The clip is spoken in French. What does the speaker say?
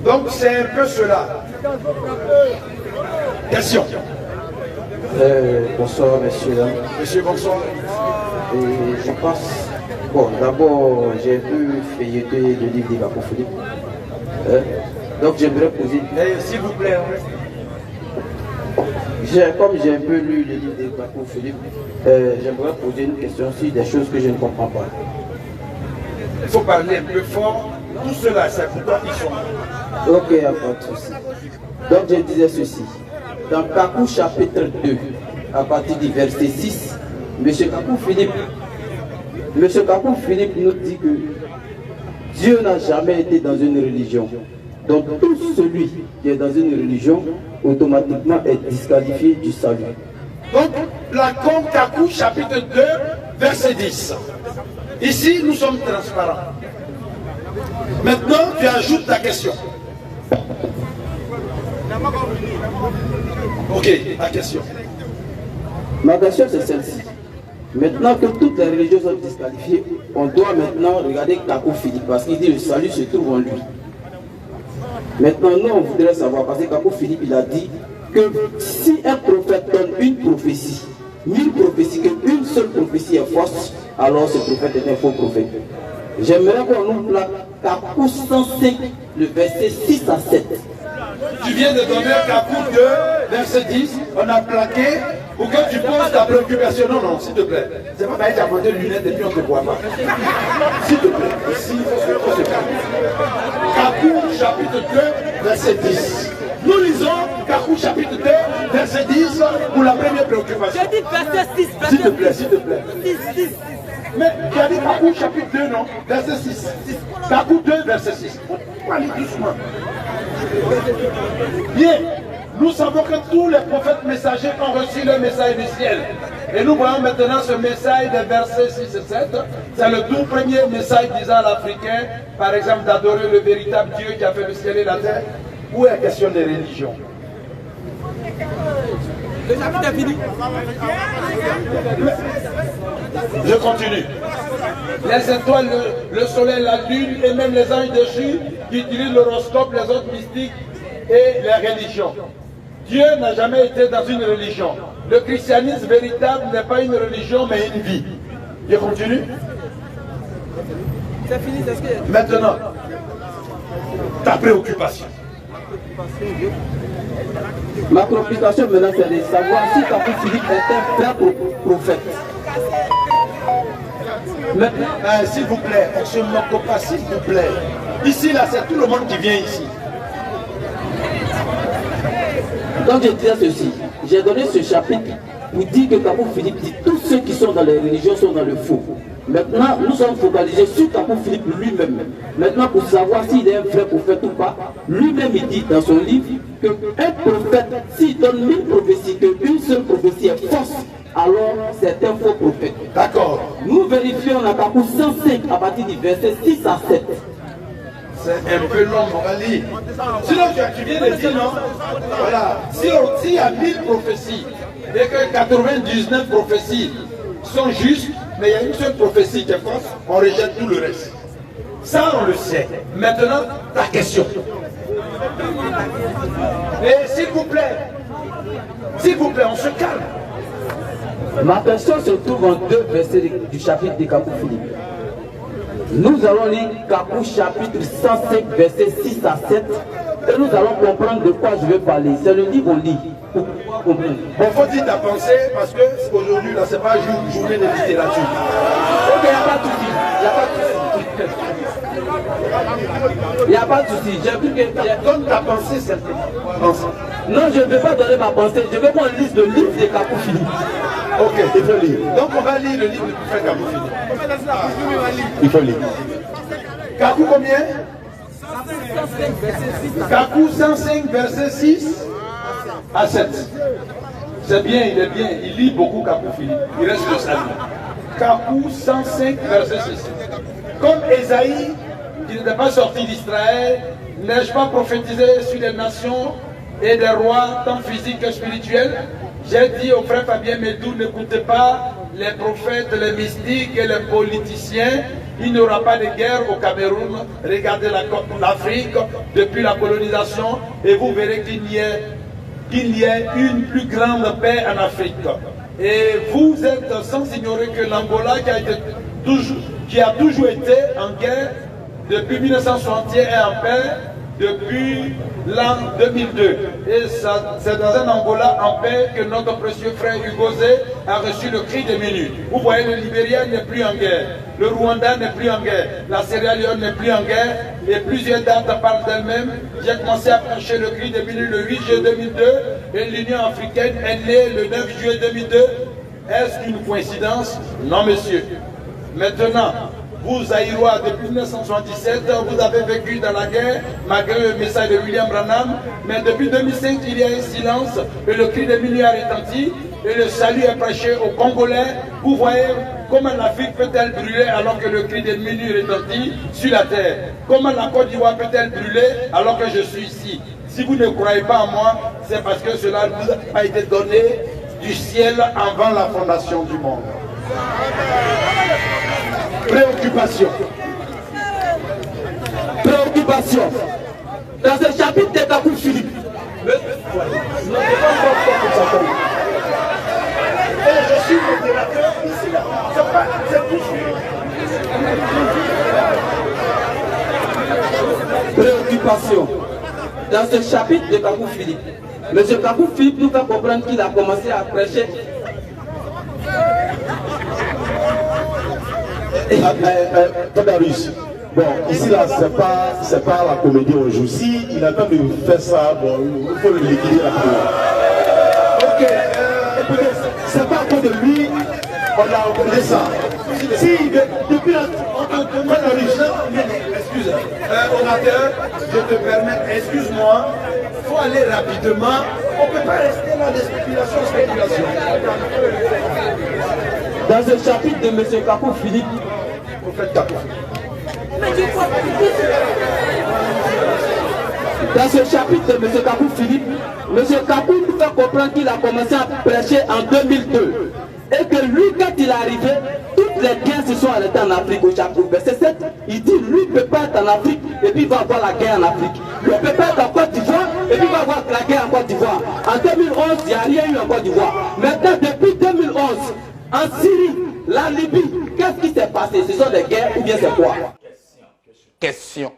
Donc c'est un peu cela. Question. Bonsoir, messieurs, dames. Monsieur, bonsoir. Et je pense... Bon, d'abord, j'ai vu feuilleter le livre de Kakou Philippe. Donc, j'aimerais poser... S'il vous plaît. Comme j'ai un peu lu le livre de Kakou Philippe, j'aimerais poser une question sur des choses que je ne comprends pas. Il faut parler un peu fort. Tout cela, c'est pourquoi ils sont là. Ok, pas de souci. Donc, je disais ceci. Dans Kakou chapitre 2, à partir du verset 6, M. Kakou Philippe nous dit que Dieu n'a jamais été dans une religion. Donc tout celui qui est dans une religion, automatiquement est disqualifié du salut. Donc, la compte Kakou chapitre 2, verset 10. Ici, nous sommes transparents. Maintenant, tu ajoutes ta question. Ok, ta question. Ma question c'est celle-ci. Maintenant que toutes les religions sont disqualifiées, on doit maintenant regarder Kakou Philippe parce qu'il dit le salut se trouve en lui. Maintenant, nous on voudrait savoir, parce que Kakou Philippe il a dit que si un prophète donne une prophétie, 1000 prophéties, qu'une seule prophétie est fausse, alors ce prophète est un faux prophète. J'aimerais qu'on nous plaque Kakou 105, le verset 6 à 7. Tu viens de donner Kakou 2, verset 10, on a plaqué pour que tu poses ta préoccupation. Non, non, s'il te plaît. C'est pas parce que tu as monté les lunettes et puis on ne te voit pas. S'il te plaît, ici, il faut se calmer. Kakou chapitre 2, verset 10. Nous lisons Kakou chapitre 2, verset 10 pour la première préoccupation. Je dis verset 6, S'il te plaît, s'il te plaît. 6. Mais tu as dit Kakou chapitre 2, non? Verset 6. Kakou 2, verset 6. Pourquoi aller doucement? Bien, nous savons que tous les prophètes messagers ont reçu le message du ciel. Et nous voyons maintenant ce message des versets 6 et 7. C'est le tout premier message disant à l'Africain, par exemple, d'adorer le véritable Dieu qui a fait le ciel et la terre. Où est la question des religions? Le chapitre est fini. Je continue. Les étoiles, le soleil, la lune et même les anges déchus qui utilisent l'horoscope, les autres mystiques et les religions. Dieu n'a jamais été dans une religion. Le christianisme véritable n'est pas une religion mais une vie. Je continue. C'est fini, c'est ce que... Maintenant, ta préoccupation. Ma préoccupation maintenant c'est de savoir si Kakou Philippe est un vrai prophète. Maintenant, s'il vous plaît, on ne se moque pas, s'il vous plaît. Ici, là, c'est tout le monde qui vient ici. Donc je disais ceci, j'ai donné ce chapitre pour dire que Kakou Philippe dit tous ceux qui sont dans les religions sont dans le faux. Maintenant, nous sommes focalisés sur Kakou Philippe lui-même. Maintenant, pour savoir s'il est un vrai prophète ou pas, lui-même il dit dans son livre qu'un prophète, s'il donne 1000 prophéties, qu'une seule prophétie est fausse, alors c'est un faux prophète. D'accord. Nous vérifions la Kakou 105 à partir du verset 6 à 7. C'est un peu long, on va lire. Sinon, tu viens de dire non. Voilà. S'il y a 1000 prophéties et que 99 prophéties sont justes, mais il y a une seule prophétie qui est fausse, on rejette tout le reste. Ça, on le sait. Maintenant, ta question. Et s'il vous plaît, on se calme. Ma question se trouve en 2 versets du chapitre de Kakou Philippe. Nous allons lire Kakou chapitre 105 versets 6 à 7 et nous allons comprendre de quoi je vais parler. C'est le livre qu'on lit pour pouvoir comprendre. Bon, faut dire ta pensée parce que aujourd'hui, là, c'est pas une journée de littérature. Ok, il n'y a pas de souci. Il n'y a pas de souci. J'ai vu que... Donne ta pensée, certainement. Non, je ne vais pas donner ma pensée. Je veux qu'on lise le livre de Kakou Philippe. Ok, il faut lire. Donc on va lire le livre du prophète Kakou Philippe. Il faut lire. Kakou combien? Kakou 105 verset 6 à 7. C'est bien, il est bien. Il lit beaucoup Kakou Philippe. Il reste le salut. Kakou 105 verset 6. Comme Ésaïe, qui n'était pas sorti d'Israël, n'ai-je pas prophétisé sur les nations et des rois, tant physiques que spirituels? J'ai dit au frère Fabien Médou, n'écoutez pas les prophètes, les mystiques et les politiciens Il n'y aura pas de guerre au Cameroun. Regardez l'Afrique depuis la colonisation et vous verrez qu'il y ait une plus grande paix en Afrique. Et vous êtes sans ignorer que l'Angola qui a toujours été en guerre depuis 1961 est en paix depuis l'an 2002. Et c'est dans un Angola en paix que notre précieux frère Ugozé a reçu le cri des minutes. Vous voyez, le Libéria n'est plus en guerre, le Rwanda n'est plus en guerre, la Sierra Leone n'est plus en guerre, et plusieurs dates parlent d'elles-mêmes. J'ai commencé à prêcher le cri des minutes le 8 juillet 2002, et l'Union africaine est née le 9 juillet 2002. Est-ce une coïncidence? Non, monsieur. Maintenant, vous, Aïrois, depuis 1977, vous avez vécu dans la guerre, malgré le message de William Branham, mais depuis 2005, il y a un silence, et le cri des minutes a retenti, et le salut est prêché aux Congolais. Vous voyez comment l'Afrique peut-elle brûler alors que le cri des minutes retentit sur la terre? Comment la Côte d'Ivoire peut-elle brûler alors que je suis ici? Si vous ne croyez pas en moi, c'est parce que cela nous a été donné du ciel avant la fondation du monde. Préoccupation. Préoccupation. Dans ce chapitre de Kakou Philippe, Je suis modérateur ici, là. C'est tout. préoccupation. Dans ce chapitre de Kakou Philippe, M. Kakou Philippe nous fait comprendre qu'il a commencé à prêcher. Tadarus. Bon, ici là, c'est pas la comédie on joue. Si il attend de faire ça, bon, il faut le liquider la prière. Ok, écoutez, c'est pas à cause de lui, on a organisé ça. Si, depuis la... Excuse, orateur, je te permets, excuse-moi, il faut aller rapidement. On ne peut pas rester là des spéculation. Dans ce chapitre de M. Kakou Philippe, dans ce chapitre de M. Kakou Philippe, M. Kakou nous fait comprendre qu'il a commencé à prêcher en 2002. Et que lui, quand il est arrivé, toutes les guerres se sont arrêtées en Afrique au chapitre verset 7. Il dit, lui ne peut pas être en Afrique et puis il va avoir la guerre en Afrique. Lui ne peut pas être en Côte d'Ivoire et puis il va avoir la guerre en Côte d'Ivoire. En 2011, il n'y a rien eu en Côte d'Ivoire. Maintenant, depuis 2011, en Syrie, la Libye, qu'est-ce qui s'est passé? Ce sont des guerres ou bien c'est quoi? Question.